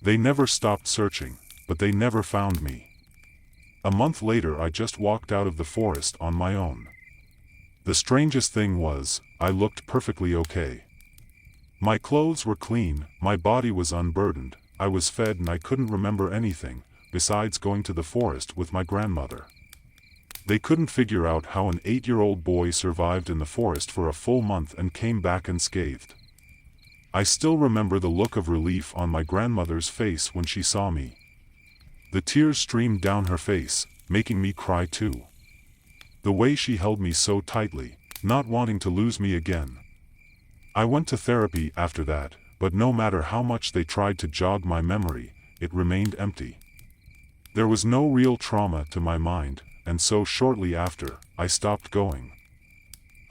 They never stopped searching, but they never found me. A month later I just walked out of the forest on my own. The strangest thing was, I looked perfectly okay. My clothes were clean, my body was unburdened, I was fed and I couldn't remember anything, besides going to the forest with my grandmother. They couldn't figure out how an 8-year-old boy survived in the forest for a full month and came back unscathed. I still remember the look of relief on my grandmother's face when she saw me. The tears streamed down her face, making me cry too. The way she held me so tightly, not wanting to lose me again. I went to therapy after that, but no matter how much they tried to jog my memory, it remained empty. There was no real trauma to my mind, and so shortly after, I stopped going.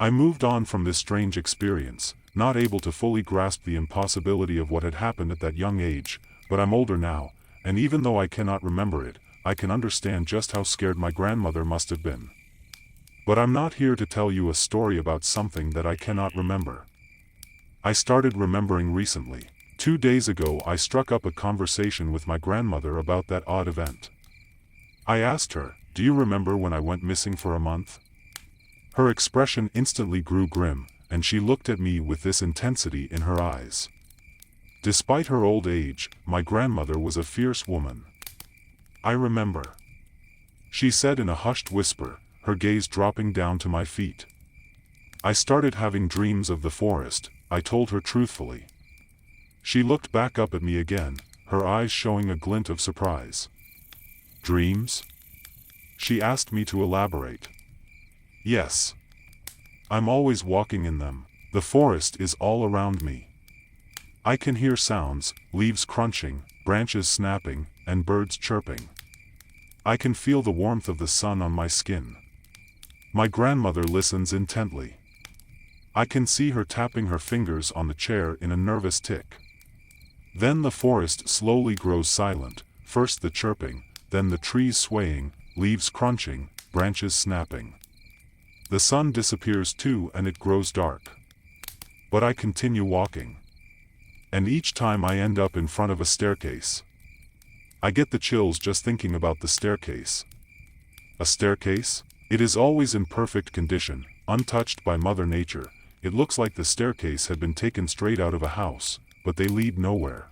I moved on from this strange experience, not able to fully grasp the impossibility of what had happened at that young age, but I'm older now, and even though I cannot remember it, I can understand just how scared my grandmother must have been. But I'm not here to tell you a story about something that I cannot remember. I started remembering recently. 2 days ago I struck up a conversation with my grandmother about that odd event. I asked her, "Do you remember when I went missing for a month?" Her expression instantly grew grim, and she looked at me with this intensity in her eyes. Despite her old age, my grandmother was a fierce woman. "I remember," she said in a hushed whisper, her gaze dropping down to my feet. "I started having dreams of the forest," I told her truthfully. She looked back up at me again, her eyes showing a glint of surprise. "Dreams?" she asked me to elaborate. "Yes. I'm always walking in them. The forest is all around me. I can hear sounds, leaves crunching, branches snapping, and birds chirping. I can feel the warmth of the sun on my skin." My grandmother listens intently. I can see her tapping her fingers on the chair in a nervous tick. Then the forest slowly grows silent, first the chirping, then the trees swaying, leaves crunching, branches snapping. The sun disappears too and it grows dark. But I continue walking. And each time I end up in front of a staircase. I get the chills just thinking about the staircase. A staircase? It is always in perfect condition, untouched by Mother Nature. It looks like the staircase had been taken straight out of a house, but they lead nowhere.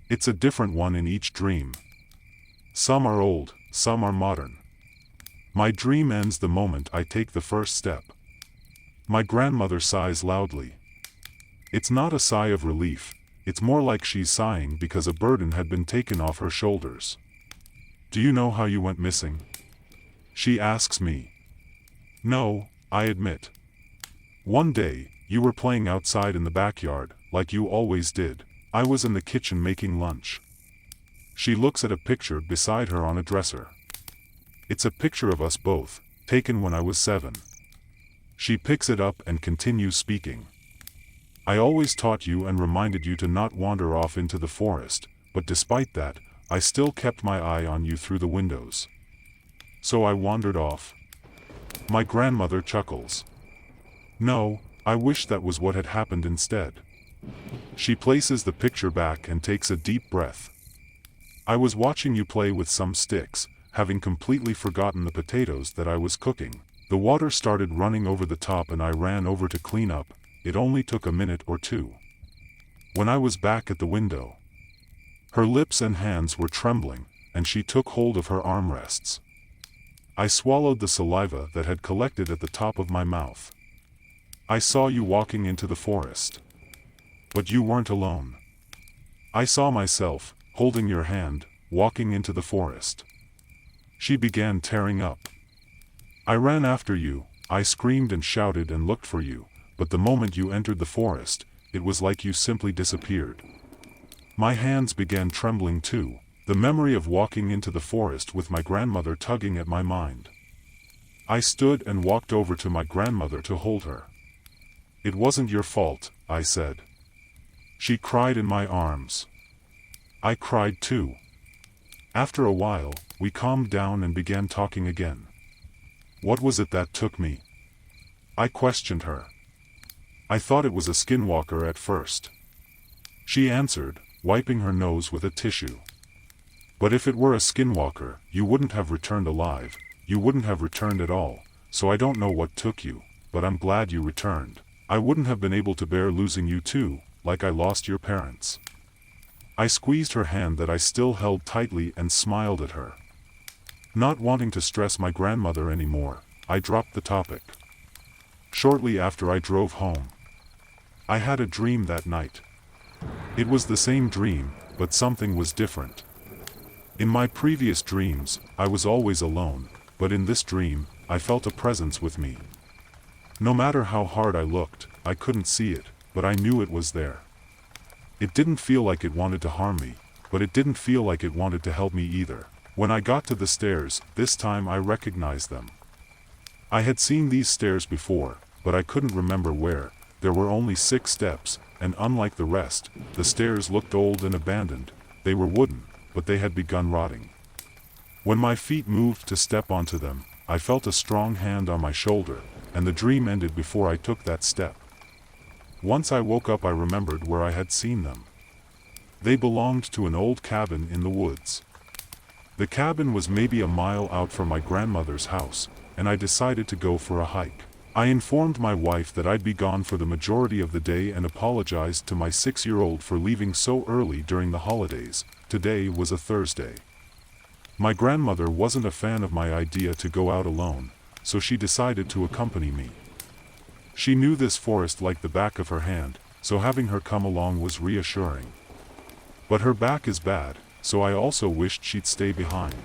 It's a different one in each dream. Some are old, some are modern. My dream ends the moment I take the first step. My grandmother sighs loudly. It's not a sigh of relief, it's more like she's sighing because a burden had been taken off her shoulders. "Do you know how you went missing?" she asks me. "No," I admit. "One day, you were playing outside in the backyard, like you always did. I was in the kitchen making lunch." She looks at a picture beside her on a dresser. It's a picture of us both, taken when I was 7. She picks it up and continues speaking. "I always taught you and reminded you to not wander off into the forest, but despite that, I still kept my eye on you through the windows. So I wandered off." My grandmother chuckles. "No, I wish that was what had happened instead." She places the picture back and takes a deep breath. "I was watching you play with some sticks, having completely forgotten the potatoes that I was cooking. The water started running over the top and I ran over to clean up. It only took a minute or two. When I was back at the window." Her lips and hands were trembling, and she took hold of her armrests. I swallowed the saliva that had collected at the top of my mouth. "I saw you walking into the forest. But you weren't alone. I saw myself, holding your hand, walking into the forest." She began tearing up. "I ran after you, I screamed and shouted and looked for you, but the moment you entered the forest, it was like you simply disappeared." My hands began trembling too, the memory of walking into the forest with my grandmother tugging at my mind. I stood and walked over to my grandmother to hold her. "It wasn't your fault," I said. She cried in my arms. I cried too. After a while, we calmed down and began talking again. "What was it that took me?" I questioned her. "I thought it was a skinwalker at first." She answered, wiping her nose with a tissue. But if it were a Skinwalker, you wouldn't have returned alive, you wouldn't have returned at all, so I don't know what took you, but I'm glad you returned. I wouldn't have been able to bear losing you too, like I lost your parents. I squeezed her hand that I still held tightly and smiled at her. Not wanting to stress my grandmother anymore, I dropped the topic. Shortly after I drove home. I had a dream that night. It was the same dream, but something was different. In my previous dreams, I was always alone, but in this dream, I felt a presence with me. No matter how hard I looked, I couldn't see it, but I knew it was there. It didn't feel like it wanted to harm me, but it didn't feel like it wanted to help me either. When I got to the stairs, this time I recognized them. I had seen these stairs before, but I couldn't remember where. There were only 6 steps, and unlike the rest, the stairs looked old and abandoned. They were wooden, but they had begun rotting. When my feet moved to step onto them, I felt a strong hand on my shoulder, and the dream ended before I took that step. Once I woke up, I remembered where I had seen them. They belonged to an old cabin in the woods. The cabin was maybe a mile out from my grandmother's house, and I decided to go for a hike. I informed my wife that I'd be gone for the majority of the day and apologized to my 6-year-old for leaving so early during the holidays. Today was a Thursday. My grandmother wasn't a fan of my idea to go out alone, so she decided to accompany me. She knew this forest like the back of her hand, so having her come along was reassuring. But her back is bad, so I also wished she'd stay behind.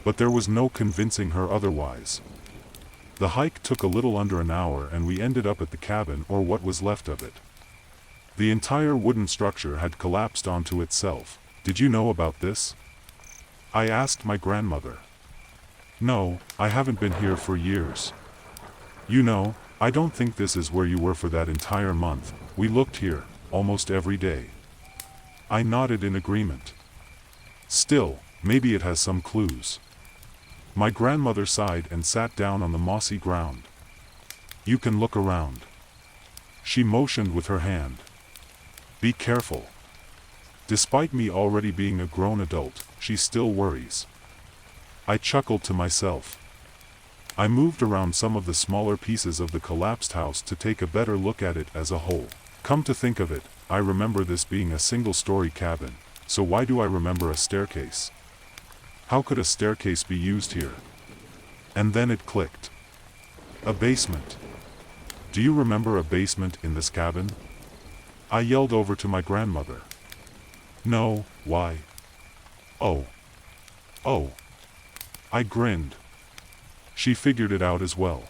But there was no convincing her otherwise. The hike took a little under an hour and we ended up at the cabin, or what was left of it. The entire wooden structure had collapsed onto itself. Did you know about this? I asked my grandmother. No, I haven't been here for years. You know, I don't think this is where you were for that entire month. We looked here, almost every day. I nodded in agreement. Still, maybe it has some clues. My grandmother sighed and sat down on the mossy ground. You can look around. She motioned with her hand. Be careful. Despite me already being a grown adult, she still worries. I chuckled to myself. I moved around some of the smaller pieces of the collapsed house to take a better look at it as a whole. Come to think of it, I remember this being a single-story cabin, so why do I remember a staircase? How could a staircase be used here? And then it clicked. A basement. Do you remember a basement in this cabin? I yelled over to my grandmother. No, why? Oh. I grinned. She figured it out as well.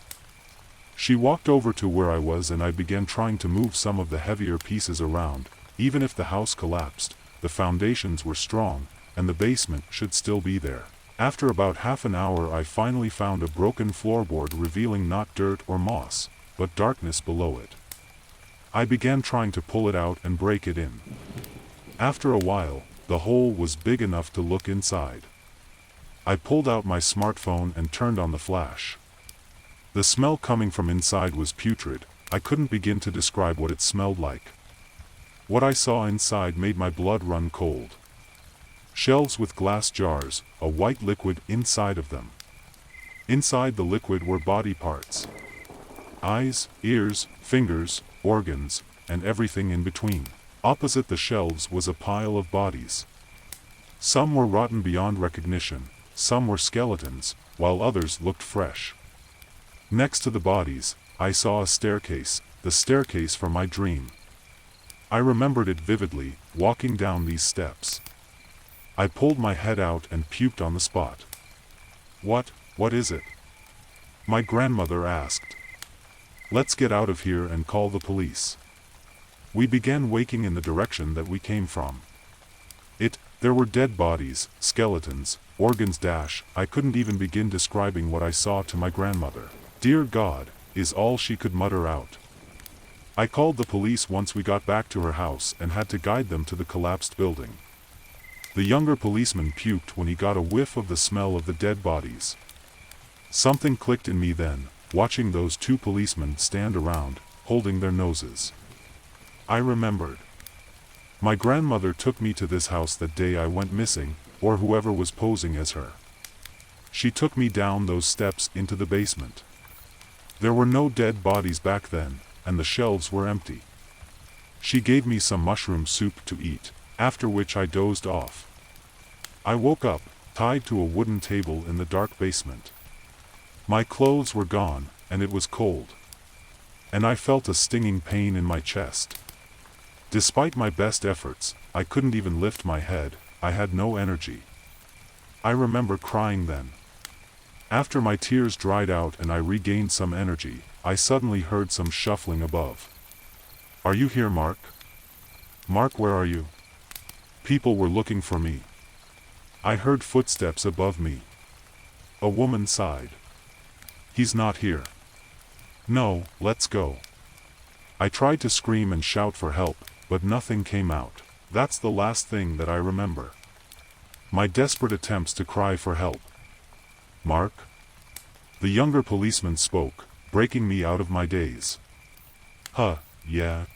She walked over to where I was and I began trying to move some of the heavier pieces around. Even if the house collapsed, the foundations were strong, and the basement should still be there. After about half an hour I finally found a broken floorboard revealing not dirt or moss, but darkness below it. I began trying to pull it out and break it in. After a while, the hole was big enough to look inside. I pulled out my smartphone and turned on the flash. The smell coming from inside was putrid. I couldn't begin to describe what it smelled like. What I saw inside made my blood run cold. Shelves with glass jars, a white liquid inside of them. Inside the liquid were body parts. Eyes, ears, fingers, organs, and everything in between. Opposite the shelves was a pile of bodies. Some were rotten beyond recognition, some were skeletons, while others looked fresh. Next to the bodies, I saw a staircase, the staircase from my dream. I remembered it vividly, walking down these steps. I pulled my head out and puked on the spot. What is it? My grandmother asked. Let's get out of here and call the police. We began waking in the direction that we came from. There were dead bodies, skeletons, organs. I couldn't even begin describing what I saw to my grandmother. Dear God, is all she could mutter out. I called the police once we got back to her house and had to guide them to the collapsed building. The younger policeman puked when he got a whiff of the smell of the dead bodies. Something clicked in me then, watching those 2 policemen stand around, holding their noses. I remembered. My grandmother took me to this house that day I went missing, or whoever was posing as her. She took me down those steps into the basement. There were no dead bodies back then, and the shelves were empty. She gave me some mushroom soup to eat, after which I dozed off. I woke up, tied to a wooden table in the dark basement. My clothes were gone, and it was cold. And I felt a stinging pain in my chest. Despite my best efforts, I couldn't even lift my head. I had no energy. I remember crying then. After my tears dried out and I regained some energy, I suddenly heard some shuffling above. "Are you here, Mark? Mark, where are you?" People were looking for me. I heard footsteps above me. A woman sighed. "He's not here." "No, let's go." I tried to scream and shout for help, but nothing came out. That's the last thing that I remember. My desperate attempts to cry for help. "Mark?" The younger policeman spoke, breaking me out of my daze. Yeah?"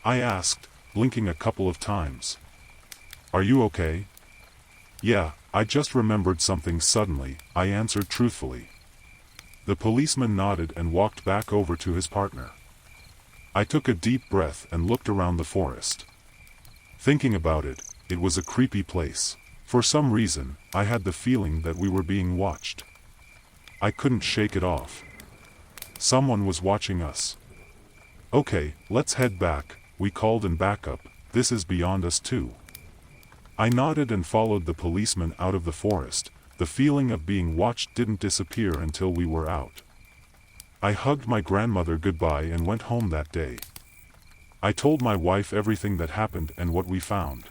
I asked, blinking a couple of times. "Are you okay?" "Yeah, I just remembered something suddenly," I answered truthfully. The policeman nodded and walked back over to his partner. I took a deep breath and looked around the forest. Thinking about it, it was a creepy place. For some reason, I had the feeling that we were being watched. I couldn't shake it off. Someone was watching us. "Okay, let's head back," we called in backup. "This is beyond us too." I nodded and followed the policeman out of the forest. The feeling of being watched didn't disappear until we were out. I hugged my grandmother goodbye and went home that day. I told my wife everything that happened and what we found.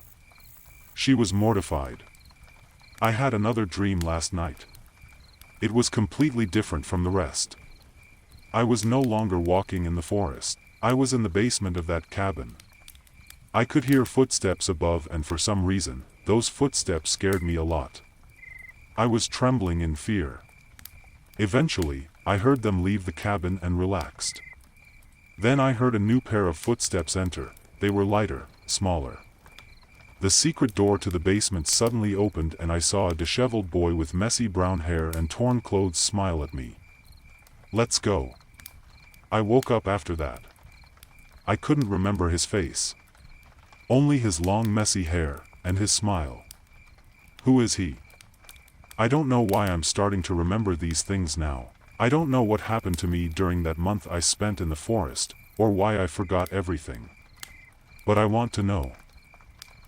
She was mortified. I had another dream last night. It was completely different from the rest. I was no longer walking in the forest. I was in the basement of that cabin. I could hear footsteps above, and for some reason, those footsteps scared me a lot. I was trembling in fear. Eventually, I heard them leave the cabin and relaxed. Then I heard a new pair of footsteps enter. They were lighter, smaller. The secret door to the basement suddenly opened and I saw a disheveled boy with messy brown hair and torn clothes smile at me. "Let's go." I woke up after that. I couldn't remember his face. Only his long messy hair, and his smile. Who is he? I don't know why I'm starting to remember these things now. I don't know what happened to me during that month I spent in the forest, or why I forgot everything. But I want to know.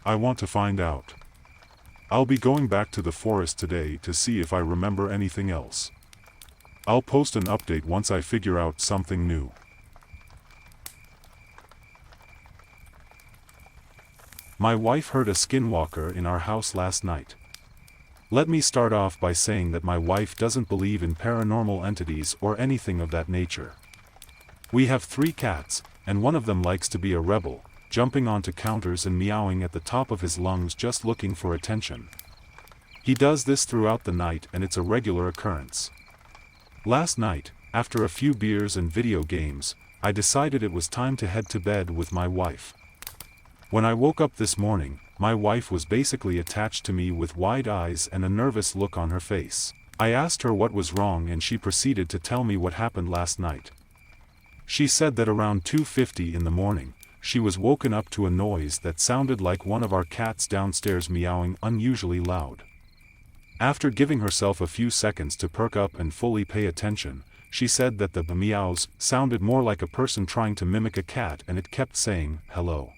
I want to find out. I'll be going back to the forest today to see if I remember anything else. I'll post an update once I figure out something new. My wife heard a skinwalker in our house last night. Let me start off by saying that my wife doesn't believe in paranormal entities or anything of that nature. We have 3 cats, and one of them likes to be a rebel, jumping onto counters and meowing at the top of his lungs just looking for attention. He does this throughout the night and it's a regular occurrence. Last night, after a few beers and video games, I decided it was time to head to bed with my wife. When I woke up this morning, my wife was basically attached to me with wide eyes and a nervous look on her face. I asked her what was wrong and she proceeded to tell me what happened last night. She said that around 2:50 in the morning, she was woken up to a noise that sounded like one of our cats downstairs meowing unusually loud. After giving herself a few seconds to perk up and fully pay attention, she said that the meows sounded more like a person trying to mimic a cat and it kept saying, "Hello."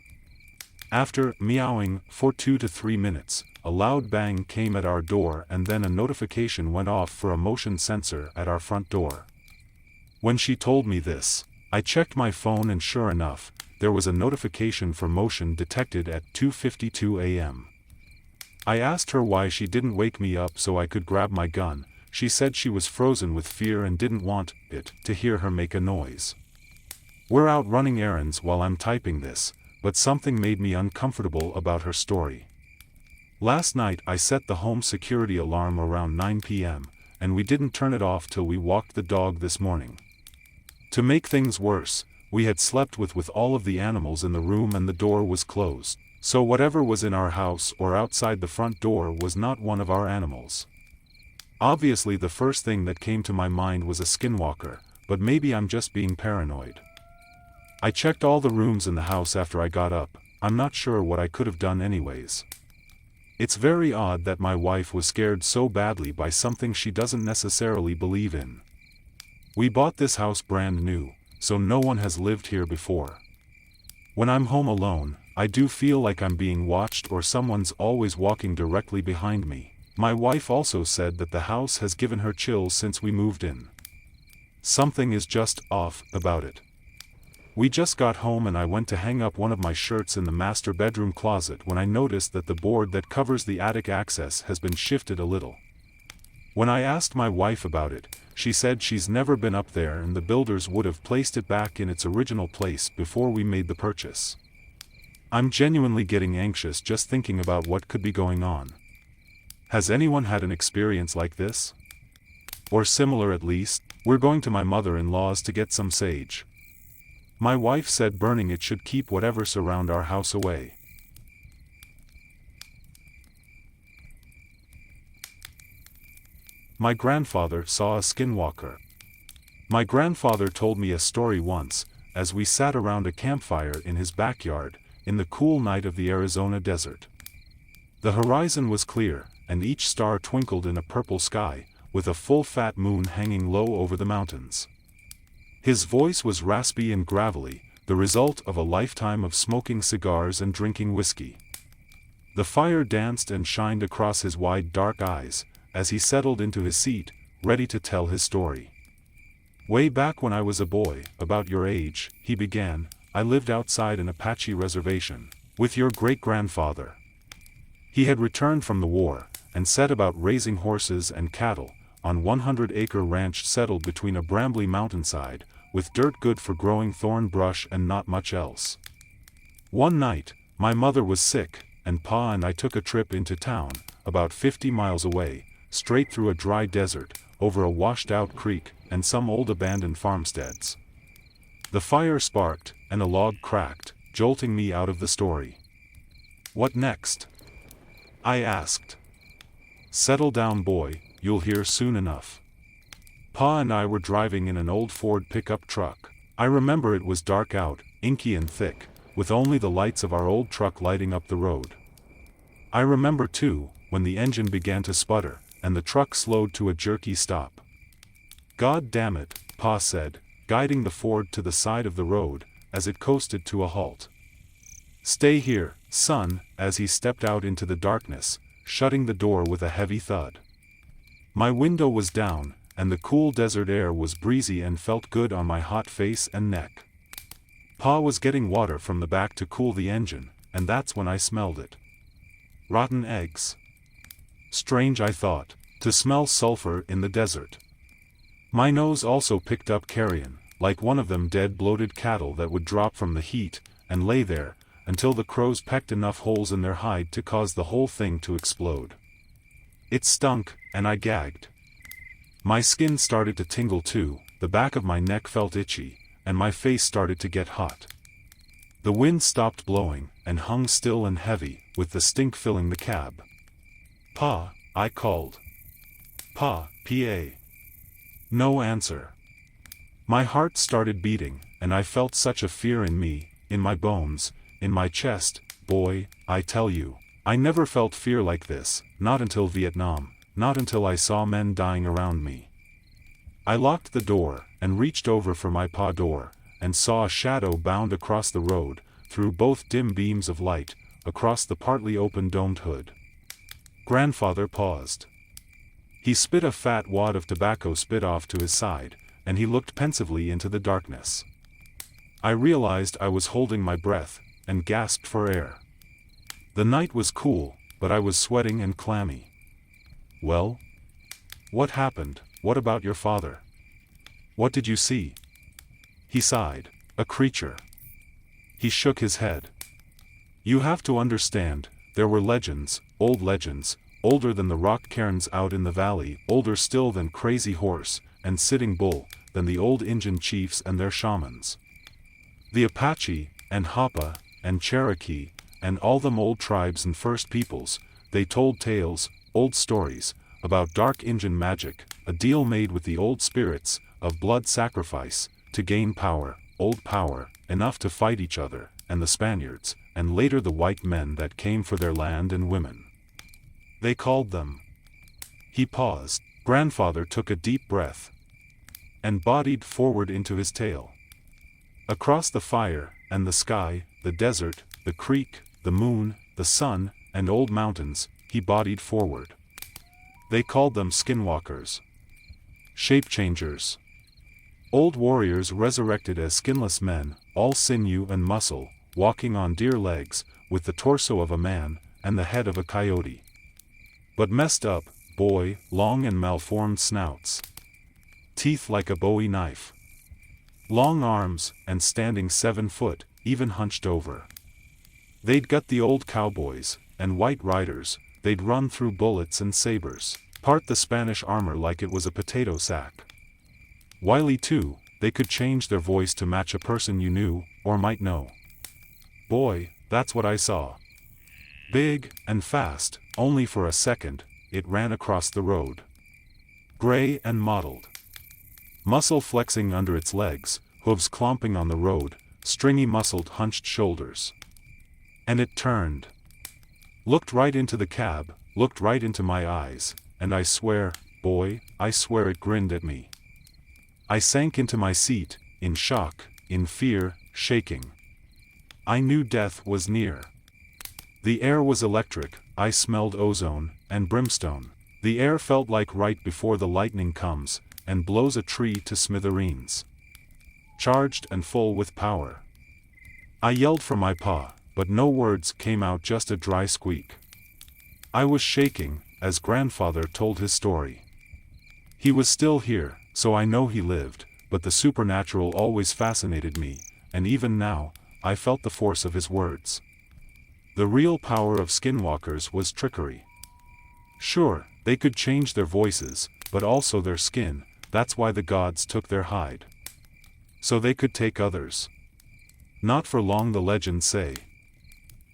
After meowing for 2 to 3 minutes, a loud bang came at our door and then a notification went off for a motion sensor at our front door. When she told me this, I checked my phone and sure enough, there was a notification for motion detected at 2:52 a.m. I asked her why she didn't wake me up so I could grab my gun. She said she was frozen with fear and didn't want it to hear her make a noise. We're out running errands while I'm typing this, but something made me uncomfortable about her story. Last night I set the home security alarm around 9 p.m., and we didn't turn it off till we walked the dog this morning. To make things worse, we had slept with all of the animals in the room and the door was closed. So whatever was in our house or outside the front door was not one of our animals. Obviously the first thing that came to my mind was a skinwalker, but maybe I'm just being paranoid. I checked all the rooms in the house after I got up. I'm not sure what I could have done anyways. It's very odd that my wife was scared so badly by something she doesn't necessarily believe in. We bought this house brand new, so no one has lived here before. When I'm home alone, I do feel like I'm being watched or someone's always walking directly behind me. My wife also said that the house has given her chills since we moved in. Something is just off about it. We just got home and I went to hang up one of my shirts in the master bedroom closet when I noticed that the board that covers the attic access has been shifted a little. When I asked my wife about it, she said she's never been up there and the builders would have placed it back in its original place before we made the purchase. I'm genuinely getting anxious just thinking about what could be going on. Has anyone had an experience like this? Or similar at least? We're going to my mother-in-law's to get some sage. My wife said burning it should keep whatever surround our house away. My grandfather saw a skinwalker. My grandfather told me a story once, as we sat around a campfire in his backyard, in the cool night of the Arizona desert. The horizon was clear, and each star twinkled in a purple sky, with a full fat moon hanging low over the mountains. His voice was raspy and gravelly, the result of a lifetime of smoking cigars and drinking whiskey. The fire danced and shined across his wide dark eyes, as he settled into his seat, ready to tell his story. Way back when I was a boy, about your age, he began, I lived outside an Apache reservation, with your great-grandfather. He had returned from the war, and set about raising horses and cattle, on 100-acre ranch settled between a brambly mountainside, with dirt good for growing thorn brush and not much else. One night, my mother was sick, and Pa and I took a trip into town, about 50 miles away, straight through a dry desert, over a washed-out creek, and some old abandoned farmsteads. The fire sparked, and a log cracked, jolting me out of the story. What next? I asked. Settle down, boy, you'll hear soon enough. Pa and I were driving in an old Ford pickup truck. I remember it was dark out, inky and thick, with only the lights of our old truck lighting up the road. I remember too, when the engine began to sputter, and the truck slowed to a jerky stop. God damn it, Pa said, guiding the Ford to the side of the road, as it coasted to a halt. Stay here, son, as he stepped out into the darkness, shutting the door with a heavy thud. My window was down, and the cool desert air was breezy and felt good on my hot face and neck. Pa was getting water from the back to cool the engine, and that's when I smelled it. Rotten eggs. Strange, I thought, to smell sulfur in the desert. My nose also picked up carrion, like one of them dead bloated cattle that would drop from the heat, and lay there, until the crows pecked enough holes in their hide to cause the whole thing to explode. It stunk, and I gagged. My skin started to tingle too, the back of my neck felt itchy, and my face started to get hot. The wind stopped blowing, and hung still and heavy, with the stink filling the cab. Pa, I called. Pa, P.A. No answer. My heart started beating, and I felt such a fear in me, in my bones, in my chest. Boy, I tell you, I never felt fear like this, not until Vietnam, not until I saw men dying around me. I locked the door, and reached over for my pa door, and saw a shadow bound across the road, through both dim beams of light, across the partly open domed hood. Grandfather paused. He spit a fat wad of tobacco spit off to his side, and he looked pensively into the darkness. I realized I was holding my breath, and gasped for air. The night was cool, but I was sweating and clammy. Well? What happened? What about your father? What did you see? He sighed. A creature. He shook his head. You have to understand, there were legends, older than the rock cairns out in the valley, older still than Crazy Horse, and Sitting Bull, than the old Injun chiefs and their shamans. The Apache, and Hapa, and Cherokee, and all them old tribes and first peoples, they told tales, old stories, about dark Injun magic, a deal made with the old spirits, of blood sacrifice, to gain power, old power, enough to fight each other, and the Spaniards, and later the white men that came for their land and women. They called them. He paused. Grandfather took a deep breath and bodied forward into his tale. Across the fire, and the sky, the desert, the creek, the moon, the sun, and old mountains, he bodied forward. They called them Skinwalkers. Shape-changers. Old warriors resurrected as skinless men, all sinew and muscle, walking on deer legs, with the torso of a man, and the head of a coyote. But messed up, boy, long and malformed snouts. Teeth like a bowie knife. Long arms, and standing 7 foot, even hunched over. They'd got the old cowboys, and white riders, they'd run through bullets and sabers, part the Spanish armor like it was a potato sack. Wily too, they could change their voice to match a person you knew, or might know. Boy, that's what I saw. Big, and fast, only for a second, it ran across the road. Gray and mottled. Muscle flexing under its legs, hooves clomping on the road, stringy muscled hunched shoulders. And it turned. Looked right into the cab, looked right into my eyes, and I swear, boy, I swear it grinned at me. I sank into my seat, in shock, in fear, shaking. I knew death was near. The air was electric, I smelled ozone, and brimstone. The air felt like right before the lightning comes, and blows a tree to smithereens. Charged and full with power. I yelled for my pa, but no words came out, just a dry squeak. I was shaking, as grandfather told his story. He was still here, so I know he lived, but the supernatural always fascinated me, and even now, I felt the force of his words. The real power of Skinwalkers was trickery. Sure, they could change their voices, but also their skin, that's why the gods took their hide. So they could take others. Not for long, the legends say.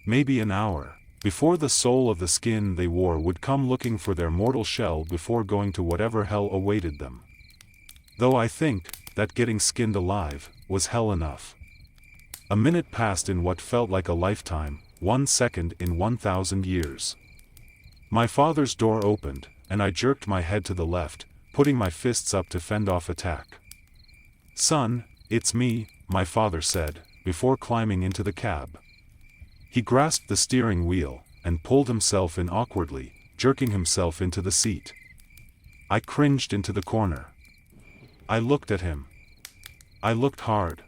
Maybe an hour, before the soul of the skin they wore would come looking for their mortal shell before going to whatever hell awaited them. Though I think that getting skinned alive was hell enough. A minute passed in what felt like a lifetime, 1 second in 1,000 years. My father's door opened, and I jerked my head to the left, putting my fists up to fend off attack. "Son, it's me," my father said, before climbing into the cab. He grasped the steering wheel, and pulled himself in awkwardly, jerking himself into the seat. I cringed into the corner. I looked at him. I looked hard.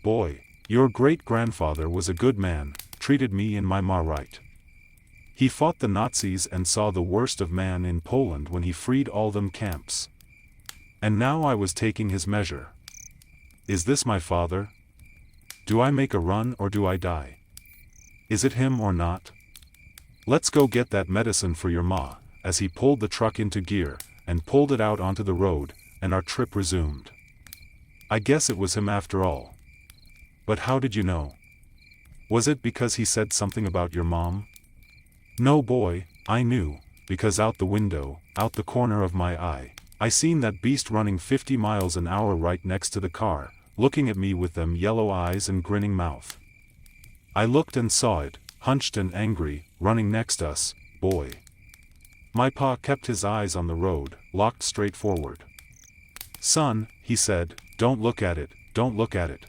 "Boy, your great-grandfather was a good man, treated me and my ma right. He fought the Nazis and saw the worst of man in Poland when he freed all them camps. And now I was taking his measure. Is this my father? Do I make a run or do I die? Is it him or not? Let's go get that medicine for your ma," as he pulled the truck into gear, and pulled it out onto the road, and our trip resumed. I guess it was him after all. But how did you know? Was it because he said something about your mom? No, boy, I knew, because out the window, out the corner of my eye, I seen that beast running 50 miles an hour right next to the car, looking at me with them yellow eyes and grinning mouth. I looked and saw it, hunched and angry, running next us, boy. My pa kept his eyes on the road, locked straight forward. "Son," he said, "don't look at it, don't look at it."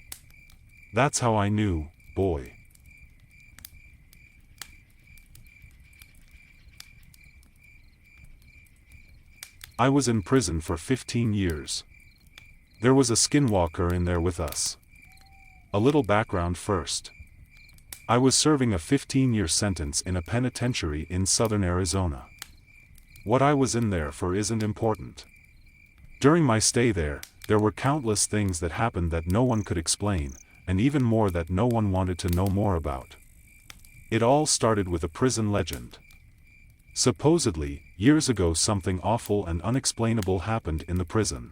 That's how I knew, boy. I was in prison for 15 years. There was a Skinwalker in there with us. A little background first. I was serving a 15-year sentence in a penitentiary in southern Arizona. What I was in there for isn't important. During my stay there were countless things that happened that no one could explain, and even more that no one wanted to know more about. It all started with a prison legend. Supposedly, years ago something awful and unexplainable happened in the prison.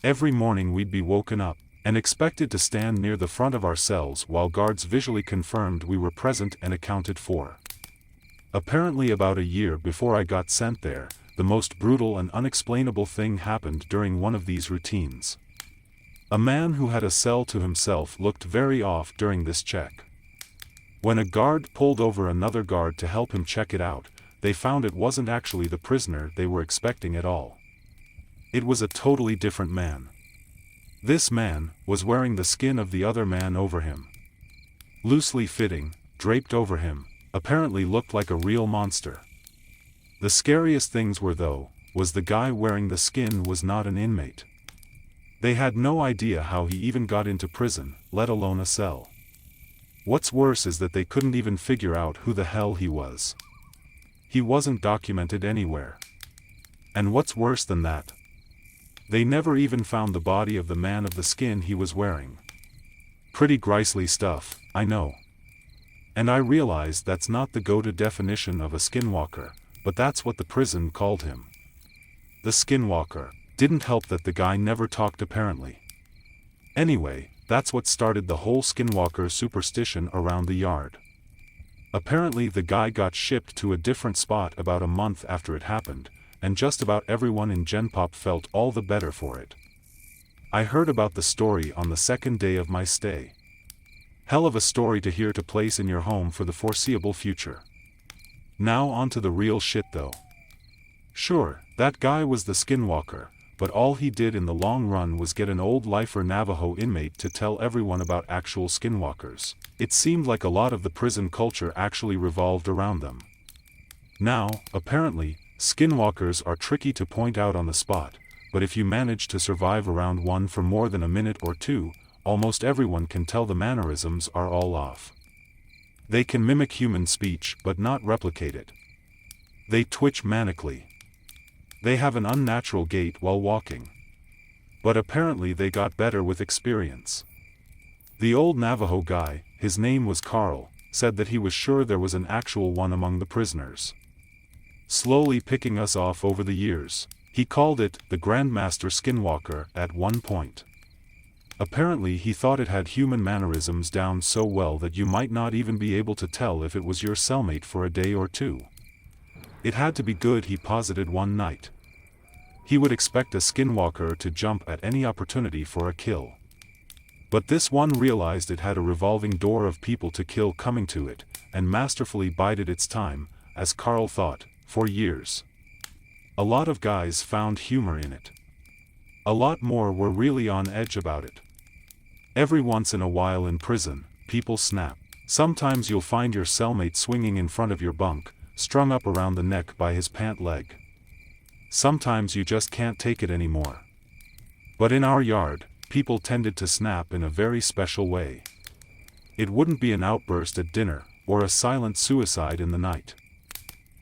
Every morning we'd be woken up, and expected to stand near the front of our cells while guards visually confirmed we were present and accounted for. Apparently about a year before I got sent there, the most brutal and unexplainable thing happened during one of these routines. A man who had a cell to himself looked very off during this check. When a guard pulled over another guard to help him check it out, they found it wasn't actually the prisoner they were expecting at all. It was a totally different man. This man was wearing the skin of the other man over him. Loosely fitting, draped over him, apparently looked like a real monster. The scariest things was the guy wearing the skin was not an inmate. They had no idea how he even got into prison, let alone a cell. What's worse is that they couldn't even figure out who the hell he was. He wasn't documented anywhere. And what's worse than that? They never even found the body of the man of the skin he was wearing. Pretty grisly stuff, I know. And I realize that's not the go-to definition of a skinwalker, but that's what the prison called him. The Skinwalker. Didn't help that the guy never talked apparently. Anyway, that's what started the whole Skinwalker superstition around the yard. Apparently the guy got shipped to a different spot about a month after it happened, and just about everyone in Genpop felt all the better for it. I heard about the story on the second day of my stay. Hell of a story to hear to place in your home for the foreseeable future. Now on to the real shit though. Sure, that guy was the Skinwalker, but all he did in the long run was get an old lifer Navajo inmate to tell everyone about actual skinwalkers. It seemed like a lot of the prison culture actually revolved around them. Now, apparently, skinwalkers are tricky to point out on the spot, but if you manage to survive around one for more than a minute or two, almost everyone can tell the mannerisms are all off. They can mimic human speech but not replicate it. They twitch manically. They have an unnatural gait while walking. But apparently they got better with experience. The old Navajo guy, his name was Carl, said that he was sure there was an actual one among the prisoners. Slowly picking us off over the years, he called it the Grandmaster Skinwalker at one point. Apparently he thought it had human mannerisms down so well that you might not even be able to tell if it was your cellmate for a day or two. It had to be good, he posited one night. He would expect a skinwalker to jump at any opportunity for a kill. But this one realized it had a revolving door of people to kill coming to it, and masterfully bided its time, as Carl thought, for years. A lot of guys found humor in it. A lot more were really on edge about it. Every once in a while in prison, people snap. Sometimes you'll find your cellmate swinging in front of your bunk, strung up around the neck by his pant leg. Sometimes you just can't take it anymore. But in our yard, people tended to snap in a very special way. It wouldn't be an outburst at dinner, or a silent suicide in the night.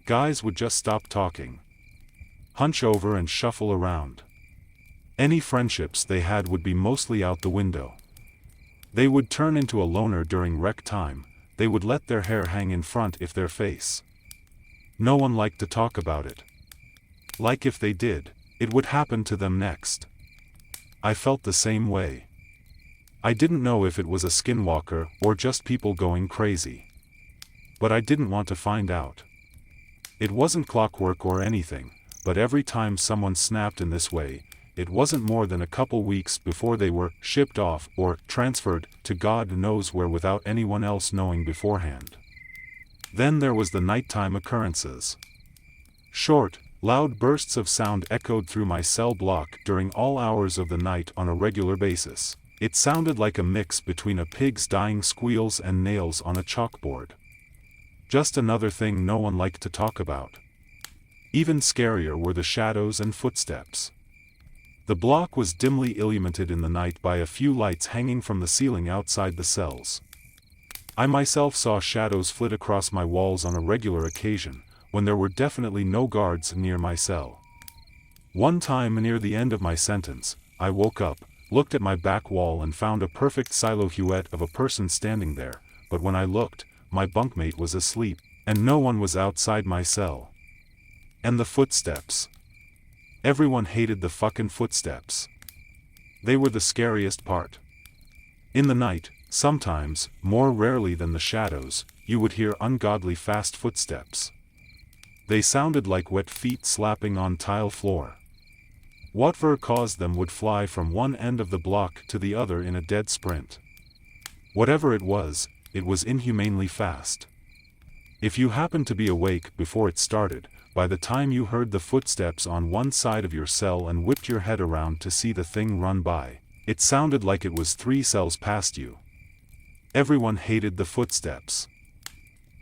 Guys would just stop talking, hunch over and shuffle around. Any friendships they had would be mostly out the window. They would turn into a loner during rec time. They would let their hair hang in front of their face. No one liked to talk about it. Like if they did, it would happen to them next. I felt the same way. I didn't know if it was a skinwalker or just people going crazy. But I didn't want to find out. It wasn't clockwork or anything, but every time someone snapped in this way, it wasn't more than a couple weeks before they were shipped off or transferred to God knows where without anyone else knowing beforehand. Then there was the nighttime occurrences. Short, loud bursts of sound echoed through my cell block during all hours of the night on a regular basis. It sounded like a mix between a pig's dying squeals and nails on a chalkboard. Just another thing no one liked to talk about. Even scarier were the shadows and footsteps. The block was dimly illuminated in the night by a few lights hanging from the ceiling outside the cells. I myself saw shadows flit across my walls on a regular occasion, when there were definitely no guards near my cell. One time near the end of my sentence, I woke up, looked at my back wall and found a perfect silhouette of a person standing there, but when I looked, my bunkmate was asleep, and no one was outside my cell. And the footsteps. Everyone hated the fucking footsteps. They were the scariest part. In the night, sometimes, more rarely than the shadows, you would hear ungodly fast footsteps. They sounded like wet feet slapping on tile floor. Whatever caused them would fly from one end of the block to the other in a dead sprint. Whatever it was inhumanely fast. If you happened to be awake before it started, by the time you heard the footsteps on one side of your cell and whipped your head around to see the thing run by, it sounded like it was 3 cells past you. Everyone hated the footsteps.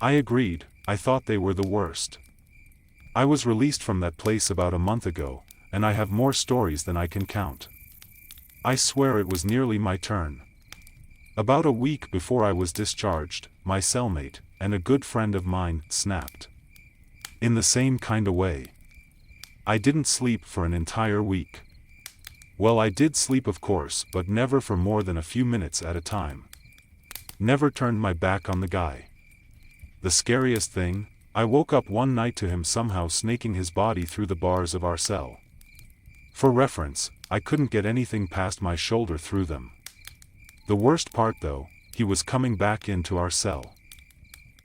I agreed, I thought they were the worst. I was released from that place about a month ago, and I have more stories than I can count. I swear it was nearly my turn. About a week before I was discharged, my cellmate, and a good friend of mine, snapped. In the same kinda way. I didn't sleep for an entire week. Well, I did sleep of course, but never for more than a few minutes at a time. Never turned my back on the guy. The scariest thing, I woke up one night to him somehow snaking his body through the bars of our cell. For reference, I couldn't get anything past my shoulder through them. The worst part though, he was coming back into our cell.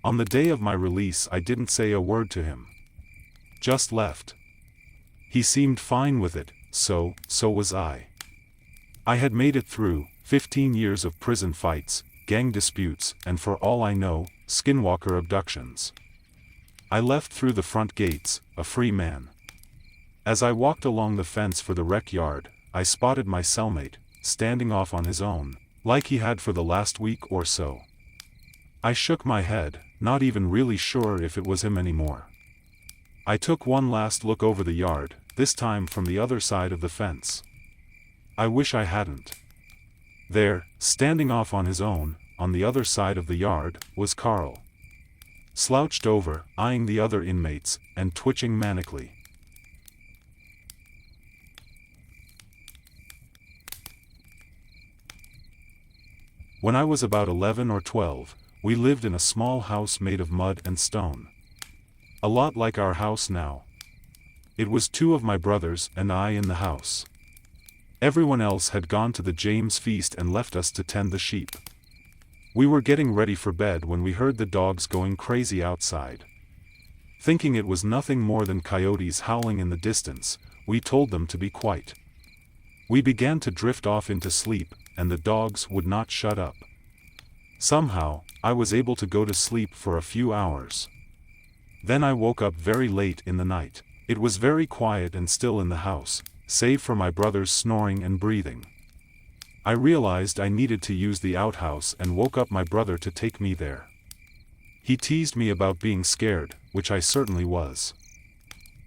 On the day of my release I didn't say a word to him. Just left. He seemed fine with it, so was I. I had made it through 15 years of prison fights, gang disputes, and for all I know, Skinwalker abductions. I left through the front gates, a free man. As I walked along the fence for the rec yard, I spotted my cellmate, standing off on his own, like he had for the last week or so. I shook my head, not even really sure if it was him anymore. I took one last look over the yard, this time from the other side of the fence. I wish I hadn't. There, standing off on his own, on the other side of the yard, was Carl. Slouched over, eyeing the other inmates, and twitching manically. When I was about 11 or 12, we lived in a small house made of mud and stone. A lot like our house now. It was 2 of my brothers and I in the house. Everyone else had gone to the James feast and left us to tend the sheep. We were getting ready for bed when we heard the dogs going crazy outside. Thinking it was nothing more than coyotes howling in the distance, we told them to be quiet. We began to drift off into sleep, and the dogs would not shut up. Somehow, I was able to go to sleep for a few hours. Then I woke up very late in the night. It was very quiet and still in the house, save for my brother's snoring and breathing. I realized I needed to use the outhouse and woke up my brother to take me there. He teased me about being scared, which I certainly was.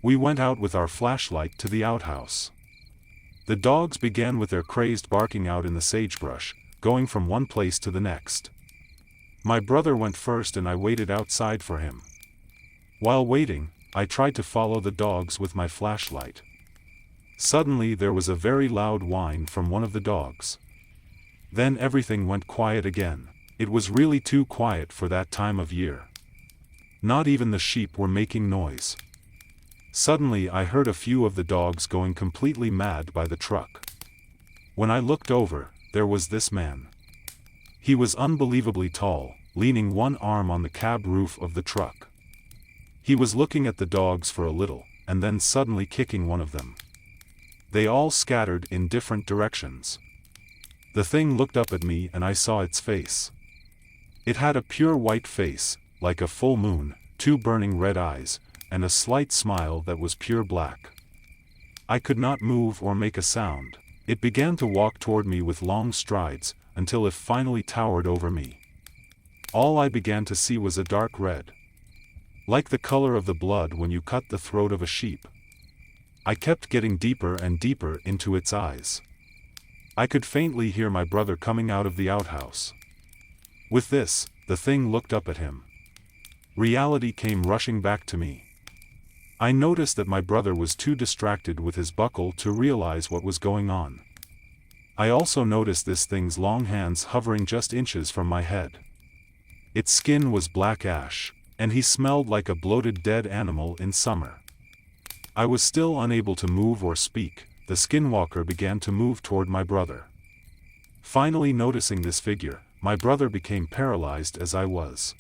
We went out with our flashlight to the outhouse. The dogs began with their crazed barking out in the sagebrush, going from one place to the next. My brother went first and I waited outside for him. While waiting, I tried to follow the dogs with my flashlight. Suddenly there was a very loud whine from one of the dogs. Then everything went quiet again. It was really too quiet for that time of year. Not even the sheep were making noise. Suddenly I heard a few of the dogs going completely mad by the truck. When I looked over, there was this man. He was unbelievably tall, leaning one arm on the cab roof of the truck. He was looking at the dogs for a little, and then suddenly kicking one of them. They all scattered in different directions. The thing looked up at me and I saw its face. It had a pure white face, like a full moon, 2 burning red eyes, and a slight smile that was pure black. I could not move or make a sound. It began to walk toward me with long strides, until it finally towered over me. All I began to see was a dark red. Like the color of the blood when you cut the throat of a sheep. I kept getting deeper and deeper into its eyes. I could faintly hear my brother coming out of the outhouse. With this, the thing looked up at him. Reality came rushing back to me. I noticed that my brother was too distracted with his buckle to realize what was going on. I also noticed this thing's long hands hovering just inches from my head. Its skin was black ash, and he smelled like a bloated dead animal in summer. I was still unable to move or speak. The Skinwalker began to move toward my brother. Finally noticing this figure, my brother became paralyzed as I was.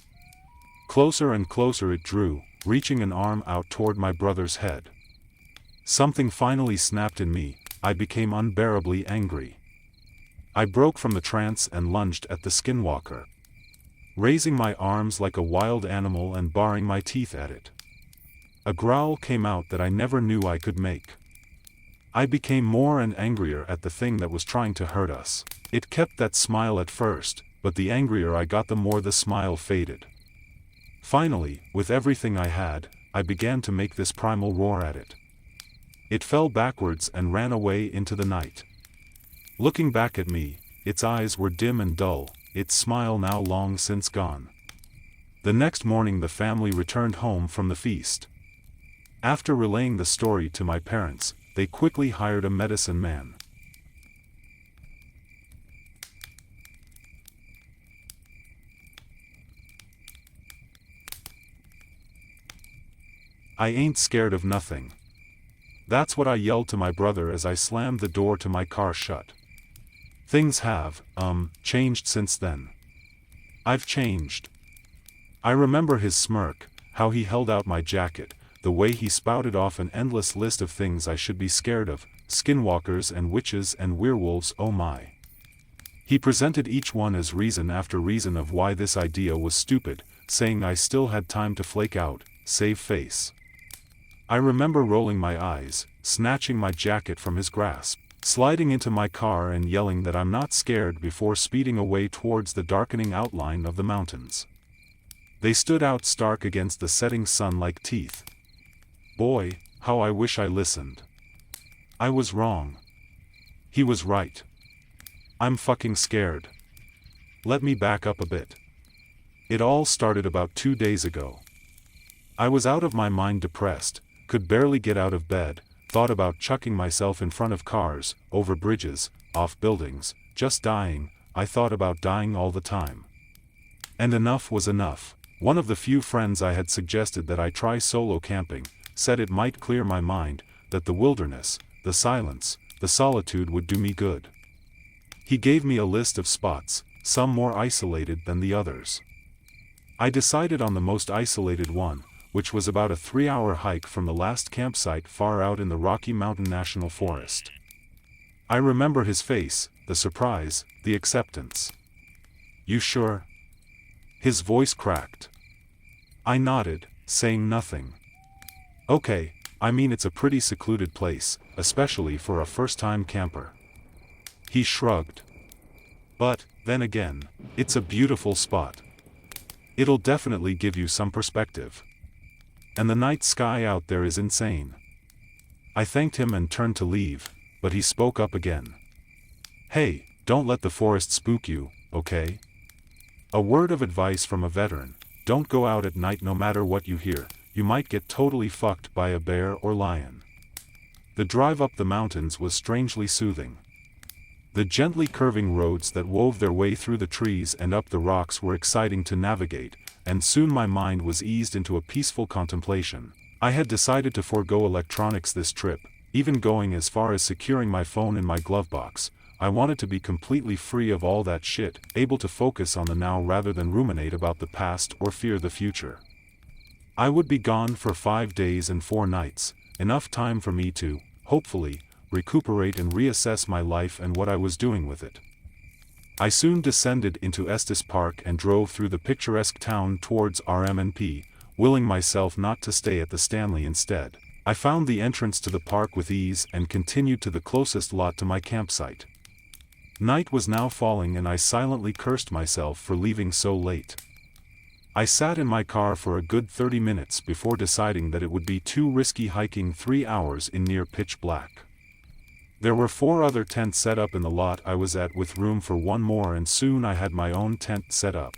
Closer and closer it drew, reaching an arm out toward my brother's head. Something finally snapped in me. I became unbearably angry. I broke from the trance and lunged at the Skinwalker, raising my arms like a wild animal and baring my teeth at it. A growl came out that I never knew I could make. I became more and angrier at the thing that was trying to hurt us. It kept that smile at first, but the angrier I got the more the smile faded. Finally, with everything I had, I began to make this primal roar at it. It fell backwards and ran away into the night. Looking back at me, its eyes were dim and dull, its smile now long since gone. The next morning the family returned home from the feast. After relaying the story to my parents, they quickly hired a medicine man. I ain't scared of nothing. That's what I yelled to my brother as I slammed the door to my car shut. Things have, changed since then. I've changed. I remember his smirk, how he held out my jacket, the way he spouted off an endless list of things I should be scared of, skinwalkers and witches and werewolves, oh my. He presented each one as reason after reason of why this idea was stupid, saying I still had time to flake out, save face. I remember rolling my eyes, snatching my jacket from his grasp, sliding into my car and yelling that I'm not scared before speeding away towards the darkening outline of the mountains. They stood out stark against the setting sun like teeth. Boy, how I wish I listened. I was wrong. He was right. I'm fucking scared. Let me back up a bit. It all started about 2 days ago. I was out of my mind, depressed, could barely get out of bed, thought about chucking myself in front of cars, over bridges, off buildings, just dying. I thought about dying all the time. And enough was enough. One of the few friends I had suggested that I try solo camping, said it might clear my mind, that the wilderness, the silence, the solitude would do me good. He gave me a list of spots, some more isolated than the others. I decided on the most isolated one, which was about a 3-hour hike from the last campsite far out in the Rocky Mountain National Forest. I remember his face, the surprise, the acceptance. You sure? His voice cracked. I nodded, saying nothing. Okay, I mean it's a pretty secluded place, especially for a first-time camper. He shrugged. But, then again, it's a beautiful spot. It'll definitely give you some perspective. And the night sky out there is insane. I thanked him and turned to leave, but he spoke up again. Hey, don't let the forest spook you, okay? A word of advice from a veteran: don't go out at night no matter what you hear, you might get totally fucked by a bear or lion. The drive up the mountains was strangely soothing. The gently curving roads that wove their way through the trees and up the rocks were exciting to navigate, and soon my mind was eased into a peaceful contemplation. I had decided to forego electronics this trip, even going as far as securing my phone in my glove box. I wanted to be completely free of all that shit, able to focus on the now rather than ruminate about the past or fear the future. I would be gone for 5 days and 4 nights, enough time for me to, hopefully, recuperate and reassess my life and what I was doing with it. I soon descended into Estes Park and drove through the picturesque town towards RMNP, willing myself not to stay at the Stanley instead. I found the entrance to the park with ease and continued to the closest lot to my campsite. Night was now falling and I silently cursed myself for leaving so late. I sat in my car for a good 30 minutes before deciding that it would be too risky hiking 3 hours in near pitch black. There were 4 other tents set up in the lot I was at with room for 1 more, and soon I had my own tent set up.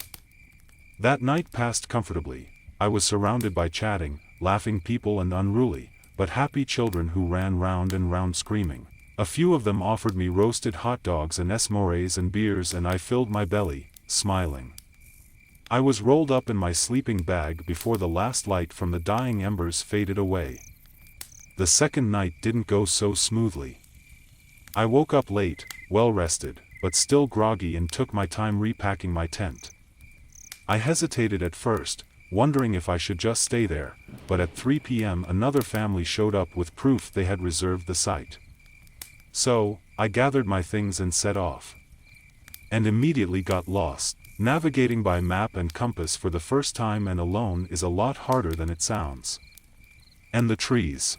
That night passed comfortably. I was surrounded by chatting, laughing people and unruly, but happy children who ran round and round screaming. A few of them offered me roasted hot dogs and s'mores and beers, and I filled my belly, smiling. I was rolled up in my sleeping bag before the last light from the dying embers faded away. The second night didn't go so smoothly. I woke up late, well rested, but still groggy, and took my time repacking my tent. I hesitated at first, wondering if I should just stay there, but at 3 p.m. another family showed up with proof they had reserved the site. So, I gathered my things and set off. And immediately got lost. Navigating by map and compass for the first time and alone is a lot harder than it sounds. And the trees.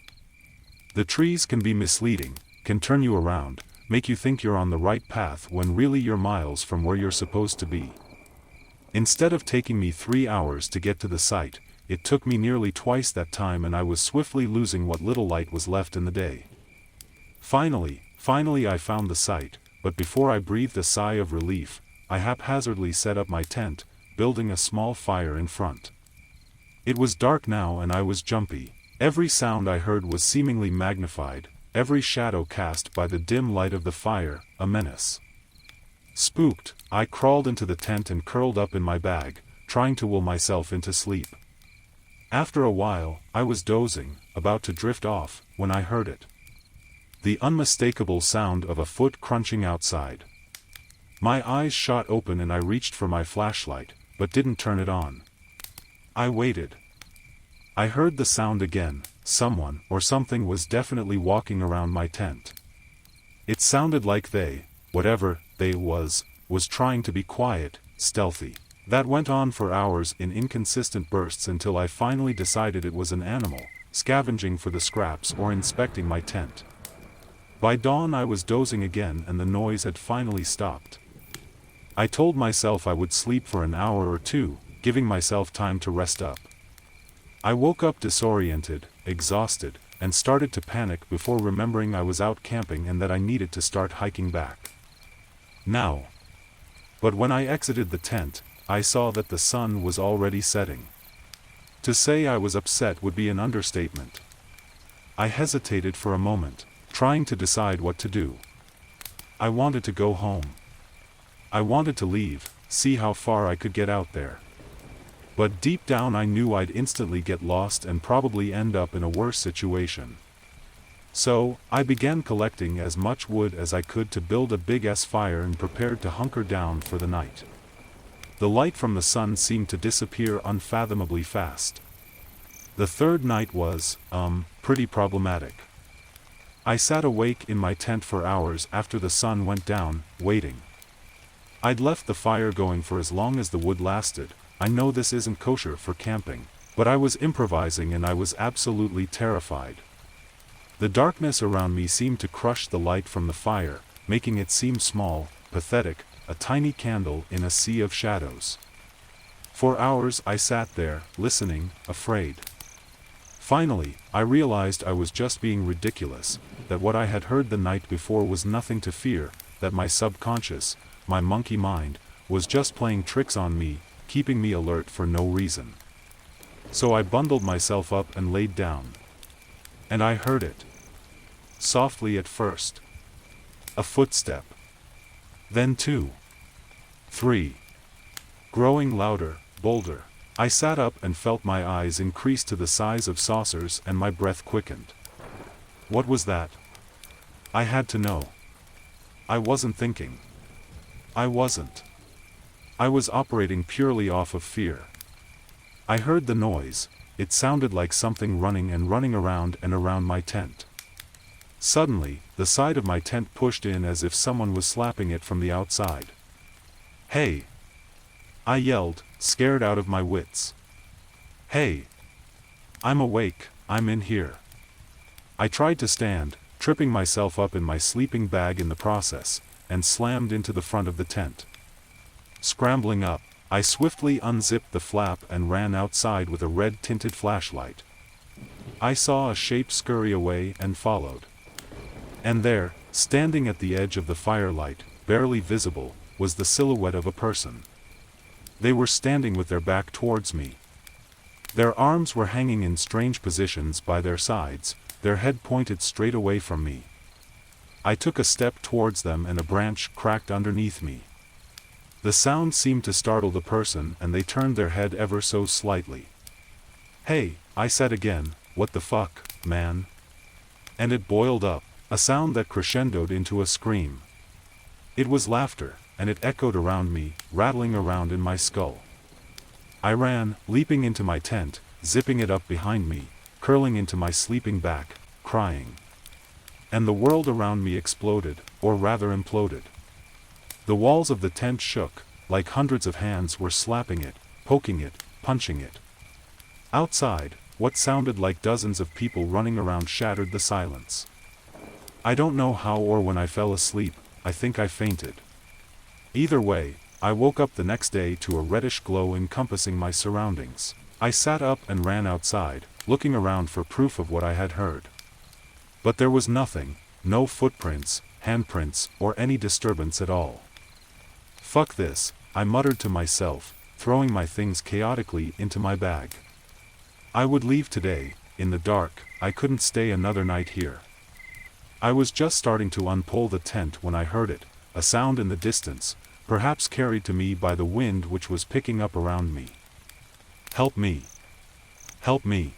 The trees can be misleading, can turn you around, make you think you're on the right path when really you're miles from where you're supposed to be. Instead of taking me 3 hours to get to the site, it took me nearly twice that time, and I was swiftly losing what little light was left in the day. Finally I found the site, but before I breathed a sigh of relief, I haphazardly set up my tent, building a small fire in front. It was dark now and I was jumpy. Every sound I heard was seemingly magnified, every shadow cast by the dim light of the fire, a menace. Spooked, I crawled into the tent and curled up in my bag, trying to will myself into sleep. After a while, I was dozing, about to drift off, when I heard it. The unmistakable sound of a foot crunching outside. My eyes shot open and I reached for my flashlight, but didn't turn it on. I waited. I heard the sound again. Someone or something was definitely walking around my tent. It sounded like whatever they was trying to be quiet, stealthy. That went on for hours in inconsistent bursts until I finally decided it was an animal, scavenging for the scraps or inspecting my tent. By dawn I was dozing again and the noise had finally stopped. I told myself I would sleep for an hour or two, giving myself time to rest up. I woke up disoriented, exhausted, and started to panic before remembering I was out camping and that I needed to start hiking back. Now. But when I exited the tent, I saw that the sun was already setting. To say I was upset would be an understatement. I hesitated for a moment, trying to decide what to do. I wanted to go home. I wanted to leave, see how far I could get out there. But deep down I knew I'd instantly get lost and probably end up in a worse situation. So, I began collecting as much wood as I could to build a big-ass fire and prepared to hunker down for the night. The light from the sun seemed to disappear unfathomably fast. The third night was, pretty problematic. I sat awake in my tent for hours after the sun went down, waiting. I'd left the fire going for as long as the wood lasted. I know this isn't kosher for camping, but I was improvising and I was absolutely terrified. The darkness around me seemed to crush the light from the fire, making it seem small, pathetic, a tiny candle in a sea of shadows. For hours I sat there, listening, afraid. Finally, I realized I was just being ridiculous, that what I had heard the night before was nothing to fear, that my subconscious, my monkey mind, was just playing tricks on me, keeping me alert for no reason. So I bundled myself up and laid down. And I heard it. Softly at first. A footstep. Then 2. 3. Growing louder, bolder. I sat up and felt my eyes increase to the size of saucers and my breath quickened. What was that? I had to know. I wasn't thinking. I wasn't. I was operating purely off of fear. I heard the noise. It sounded like something running around and around my tent. Suddenly, the side of my tent pushed in as if someone was slapping it from the outside. "Hey!" I yelled, scared out of my wits. "Hey! I'm awake, I'm in here." I tried to stand, tripping myself up in my sleeping bag in the process, and slammed into the front of the tent. Scrambling up, I swiftly unzipped the flap and ran outside with a red-tinted flashlight. I saw a shape scurry away and followed. And there, standing at the edge of the firelight, barely visible, was the silhouette of a person. They were standing with their back towards me. Their arms were hanging in strange positions by their sides, their head pointed straight away from me. I took a step towards them and a branch cracked underneath me. The sound seemed to startle the person and they turned their head ever so slightly. "Hey," I said again, "what the fuck, man?" And it boiled up, a sound that crescendoed into a scream. It was laughter, and it echoed around me, rattling around in my skull. I ran, leaping into my tent, zipping it up behind me, curling into my sleeping back, crying. And the world around me exploded, or rather imploded. The walls of the tent shook, like hundreds of hands were slapping it, poking it, punching it. Outside, what sounded like dozens of people running around shattered the silence. I don't know how or when I fell asleep, I think I fainted. Either way, I woke up the next day to a reddish glow encompassing my surroundings. I sat up and ran outside, looking around for proof of what I had heard. But there was nothing, no footprints, handprints, or any disturbance at all. Fuck this, I muttered to myself, throwing my things chaotically into my bag. I would leave today. In the dark, I couldn't stay another night here. I was just starting to unpull the tent when I heard it, a sound in the distance, perhaps carried to me by the wind which was picking up around me. Help me. Help me.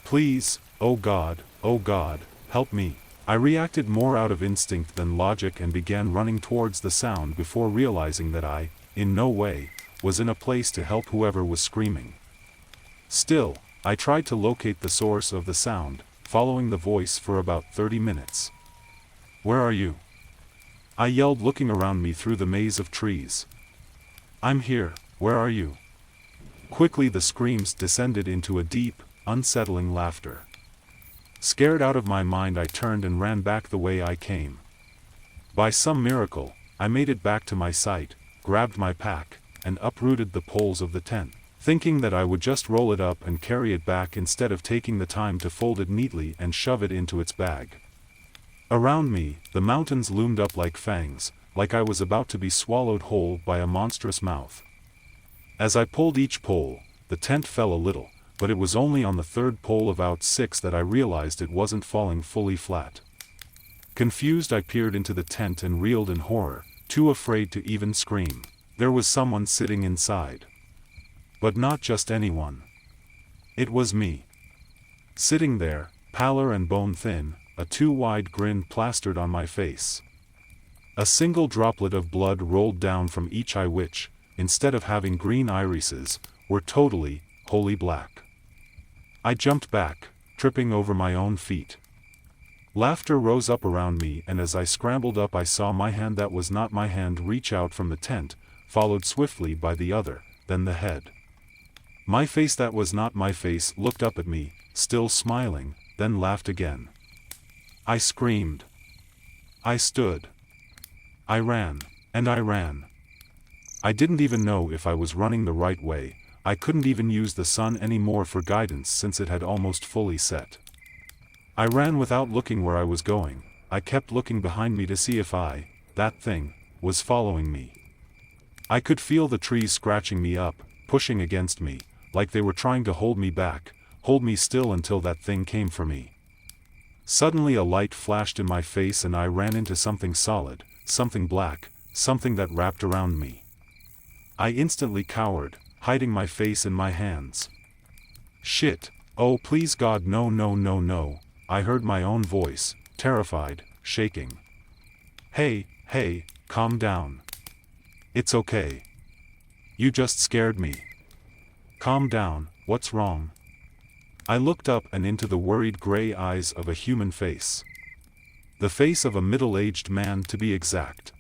Please, oh God, help me. I reacted more out of instinct than logic and began running towards the sound before realizing that I, in no way, was in a place to help whoever was screaming. Still, I tried to locate the source of the sound, following the voice for about 30 minutes. Where are you? I yelled, looking around me through the maze of trees. I'm here, where are you? Quickly the screams descended into a deep, unsettling laughter. Scared out of my mind, I turned and ran back the way I came. By some miracle, I made it back to my site, grabbed my pack, and uprooted the poles of the tent, thinking that I would just roll it up and carry it back instead of taking the time to fold it neatly and shove it into its bag. Around me, the mountains loomed up like fangs, like I was about to be swallowed whole by a monstrous mouth. As I pulled each pole, the tent fell a little, but it was only on the third pole of out 6 that I realized it wasn't falling fully flat. Confused, I peered into the tent and reeled in horror, too afraid to even scream. There was someone sitting inside. But not just anyone. It was me. Sitting there, pallor and bone-thin, a too-wide grin plastered on my face. A single droplet of blood rolled down from each eye which, instead of having green irises, were totally, wholly black. I jumped back, tripping over my own feet. Laughter rose up around me, and as I scrambled up I saw my hand that was not my hand reach out from the tent, followed swiftly by the other, then the head. My face that was not my face looked up at me, still smiling, then laughed again. I screamed. I stood. I ran, and I ran. I didn't even know if I was running the right way. I couldn't even use the sun anymore for guidance since it had almost fully set. I ran without looking where I was going. I kept looking behind me to see if that thing, was following me. I could feel the trees scratching me up, pushing against me, like they were trying to hold me back, hold me still until that thing came for me. Suddenly a light flashed in my face and I ran into something solid, something black, something that wrapped around me. I instantly cowered, hiding my face in my hands. Shit, oh please God, no no no no, I heard my own voice, terrified, shaking. Hey, calm down. It's okay. You just scared me. Calm down, what's wrong? I looked up and into the worried gray eyes of a human face. The face of a middle-aged man, to be exact.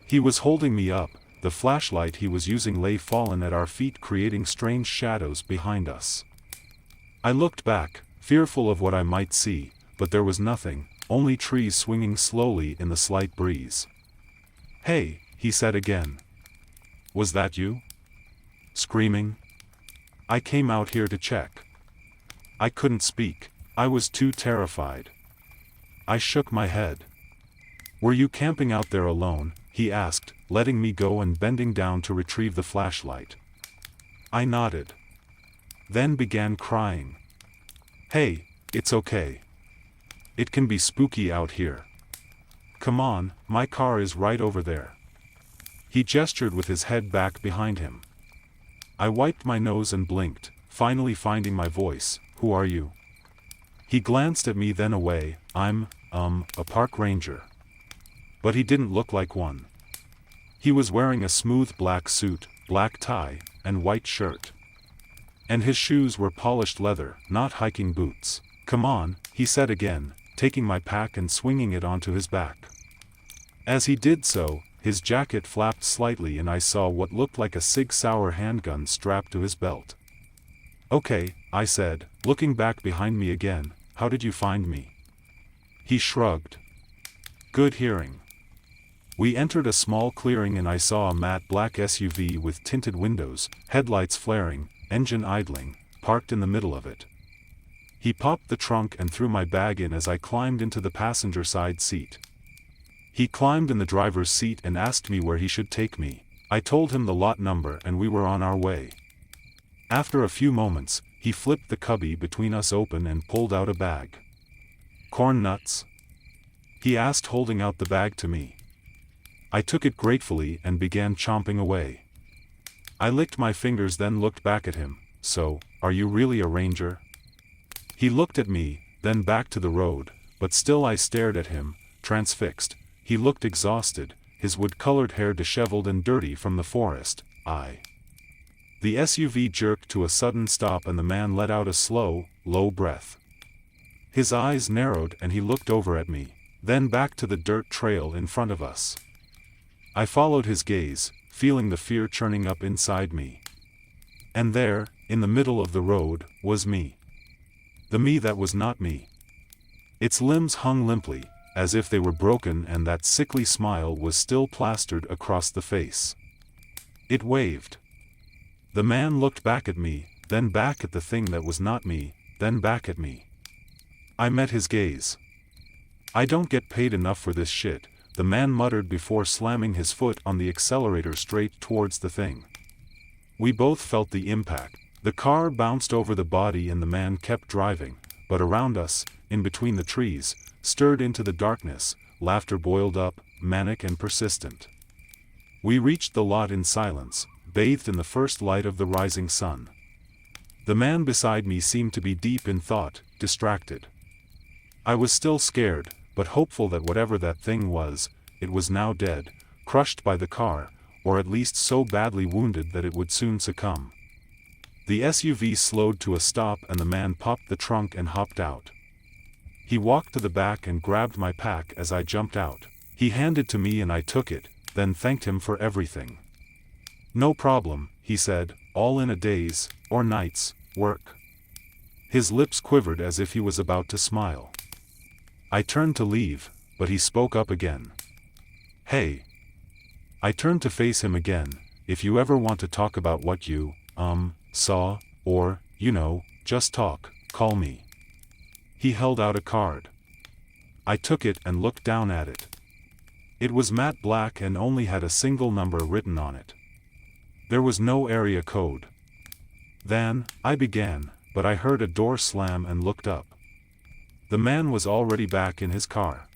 He was holding me up, the flashlight he was using lay fallen at our feet, creating strange shadows behind us. I looked back, fearful of what I might see, but there was nothing, only trees swinging slowly in the slight breeze. Hey, he said again. Was that you? Screaming? I came out here to check. I couldn't speak, I was too terrified. I shook my head. Were you camping out there alone? He asked, letting me go and bending down to retrieve the flashlight. I nodded. Then began crying. Hey, it's okay. It can be spooky out here. Come on, my car is right over there. He gestured with his head back behind him. I wiped my nose and blinked, finally finding my voice. Who are you? He glanced at me then away. I'm, a park ranger. but he didn't look like one. He was wearing a smooth black suit, black tie, and white shirt. And his shoes were polished leather, not hiking boots. "Come on," he said again, taking my pack and swinging it onto his back. As he did so, his jacket flapped slightly and I saw what looked like a Sig Sauer handgun strapped to his belt. "Okay," I said, looking back behind me again, "how did you find me?" He shrugged. "Good hearing." We entered a small clearing and I saw a matte black SUV with tinted windows, headlights flaring, engine idling, parked in the middle of it. He popped the trunk and threw my bag in as I climbed into the passenger side seat. He climbed in the driver's seat and asked me where he should take me. I told him the lot number and we were on our way. After a few moments, he flipped the cubby between us open and pulled out a bag. "Corn nuts?" he asked, holding out the bag to me. I took it gratefully and began chomping away. I licked my fingers then looked back at him. "So, are you really a ranger?" He looked at me, then back to the road, but still I stared at him, transfixed. He looked exhausted, his wood-colored hair disheveled and dirty from the forest. The SUV jerked to a sudden stop and the man let out a slow, low breath. His eyes narrowed and he looked over at me, then back to the dirt trail in front of us. I followed his gaze, feeling the fear churning up inside me. And there, in the middle of the road, was me. The me that was not me. Its limbs hung limply, as if they were broken, and that sickly smile was still plastered across the face. It waved. The man looked back at me, then back at the thing that was not me, then back at me. I met his gaze. "I don't get paid enough for this shit," the man muttered before slamming his foot on the accelerator straight towards the thing. We both felt the impact. The car bounced over the body and the man kept driving, but around us, in between the trees, stirred into the darkness, laughter boiled up, manic and persistent. We reached the lot in silence, bathed in the first light of the rising sun. The man beside me seemed to be deep in thought, distracted. I was still scared, but hopeful that whatever that thing was, it was now dead, crushed by the car, or at least so badly wounded that it would soon succumb. The SUV slowed to a stop and the man popped the trunk and hopped out. He walked to the back and grabbed my pack as I jumped out. He handed to me and I took it, then thanked him for everything. "No problem," he said, "all in a day's, or night's, work." His lips quivered as if he was about to smile. I turned to leave, but he spoke up again. "Hey." I turned to face him again. "If you ever want to talk about what you, saw, or, just talk, call me." He held out a card. I took it and looked down at it. It was matte black and only had a single number written on it. There was no area code. Then, I began, but I heard a door slam and looked up. The man was already back in his car.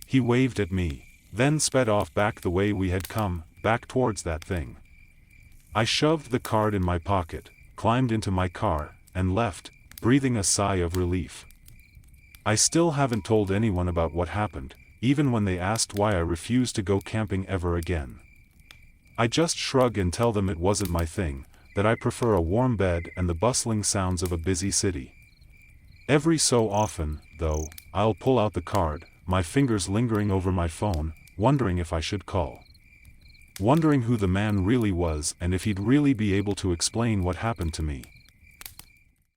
He waved at me, then sped off back the way we had come, back towards that thing. I shoved the card in my pocket, climbed into my car, and left, breathing a sigh of relief. I still haven't told anyone about what happened, even when they asked why I refused to go camping ever again. I just shrug and tell them it wasn't my thing, that I prefer a warm bed and the bustling sounds of a busy city. Every so often, though, I'll pull out the card, my fingers lingering over my phone, wondering if I should call. Wondering who the man really was and if he'd really be able to explain what happened to me.